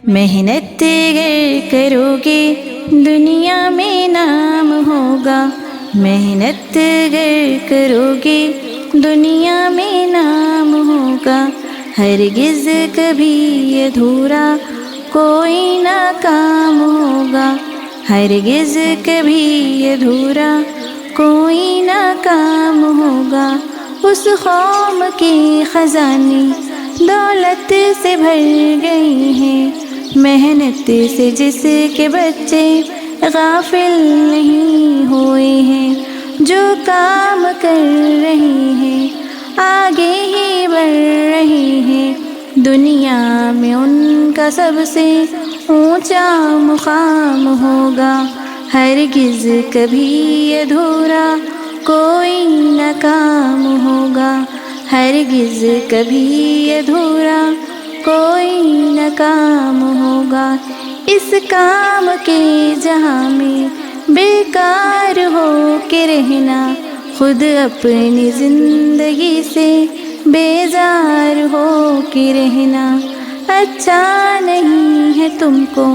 محنت گر کرو گے دنیا میں نام ہوگا، محنت گر کرو گے دنیا میں نام ہوگا، ہرگز کبھی ادھورا کوئی نہ کام ہوگا، ہرگز کبھی ادھورا کوئی نہ کام ہوگا۔ اس قوم کے خزانے دولت سے بھر گئے ہیں، محنت سے جس کے بچے غافل نہیں ہوئے ہیں، جو کام کر رہے ہیں آگے ہی بڑھ رہے ہیں، دنیا میں ان کا سب سے اونچا مقام ہوگا، ہرگز کبھی ادھورا کوئی نہ کام ہوگا، ہرگز کبھی ادھورا کوئی نہ کام ہوگا۔ اس کام کے جہاں میں بیکار ہو کے رہنا، خود اپنی زندگی سے بیزار ہو کے رہنا اچھا نہیں ہے، تم کو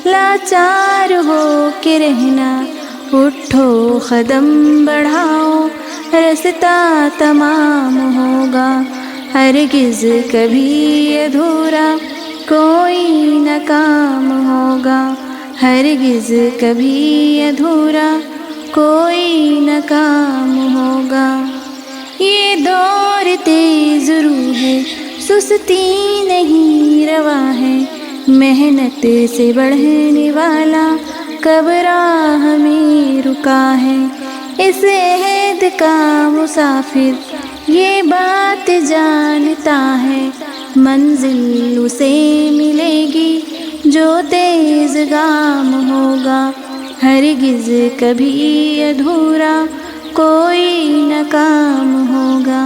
لاچار ہو کے رہنا، اٹھو قدم بڑھاؤ رستہ تمام ہوگا، ہرگز کبھی ادھورا کوئی نہ کام ہوگا، ہرگز کبھی ادھورا کوئی نہ کام ہوگا۔ یہ دور تیز رو ہے، سستی نہیں روا ہے، محنت سے بڑھنے والا کب راہ میں رکا ہے، اس عہد کا مسافر یہ بات جانتا ہے، منزل اسے ملے گی جو تیز گام ہوگا، ہرگز کبھی ادھورا کوئی نہ کام ہوگا،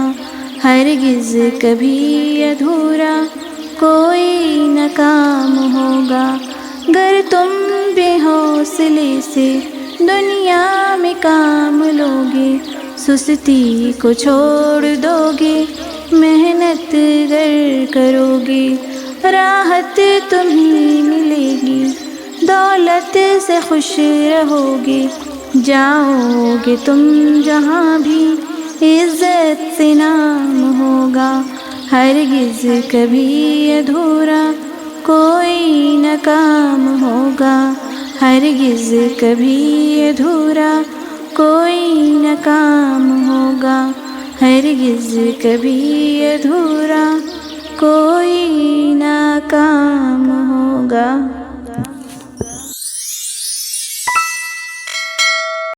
ہرگز کبھی ادھورا کوئی نہ کام ہوگا۔ گر تم بے حوصلے سے دنیا میں کام لوگے، سستی کو چھوڑ دو گے، محنت گر کرو گے، راحت تمہیں ملے گی، دولت سے خوش رہو گے، جاؤ گے تم جہاں بھی عزت سے نام ہوگا، ہرگز کبھی ادھورا کوئی نہ کام ہوگا، ہرگز کبھی ادھورا کوئی نہ کام ہوگا، ہرگز کبھی ادھورا کوئی نہ کام ہوگا۔